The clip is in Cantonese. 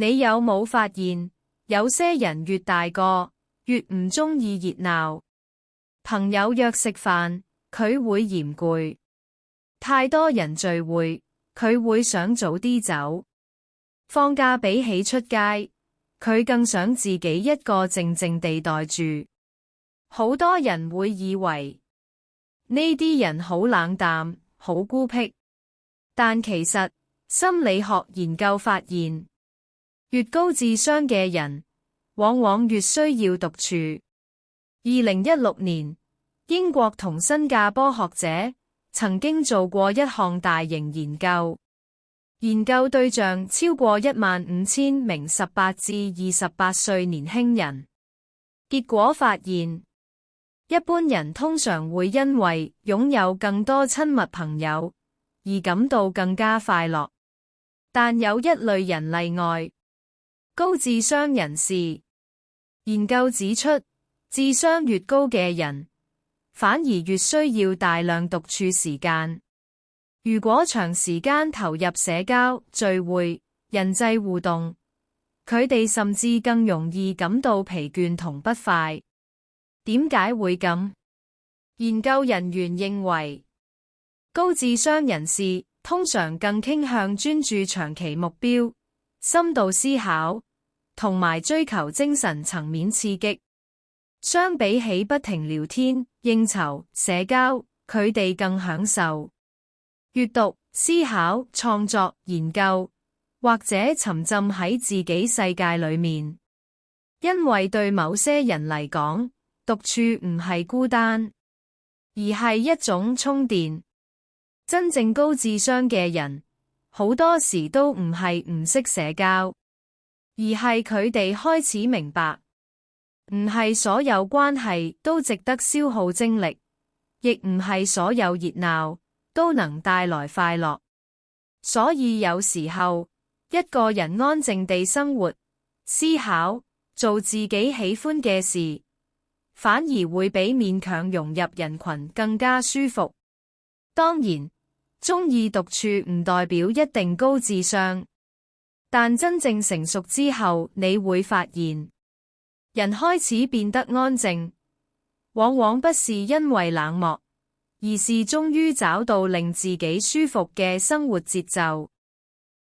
你有冇發現，有些人越大個，越唔鍾意熱鬧？朋友約食飯，佢會嫌攰；太多人聚會，佢會想早啲走。放假比起出街，佢更想自己一個靜靜地待住。好多人會以為呢啲人好冷淡，好孤僻，但其實心理學研究發現，越高智商嘅人，往往越需要獨處。2016年，英國同新加坡學者曾經做過一項大型研究，研究對象超過15000名18至28歲年輕人。結果發現，一般人通常會因為擁有更多親密朋友而感到更加快樂，但有一類人例外，高智商人士。研究指出，智商越高嘅人，反而越需要大量獨處時間。如果長時間投入社交、聚會、人際互動，佢哋甚至更容易感到疲倦同不快。點解會咁？研究人員認為，高智商人士通常更傾向專注長期目標、深度思考，同埋追求精神層面刺激。相比起不停聊天、應酬、社交，佢哋更享受閱讀、思考、創作、研究，或者沉浸喺自己世界裏面。因為對某些人嚟講，獨處唔係孤單，而係一種充電。真正高智商嘅人，好多時都唔係唔識社交，而係佢哋開始明白，唔係所有關係都值得消耗精力，亦唔係所有熱鬧都能帶來快樂。所以有時候，一個人安靜地生活、思考、做自己喜歡嘅事，反而會比勉強融入人群更加舒服。當然，鍾意獨處唔代表一定高智商，但真正成熟之後，你會發現，人開始變得安靜，往往不是因為冷漠，而是終於找到令自己舒服嘅生活節奏。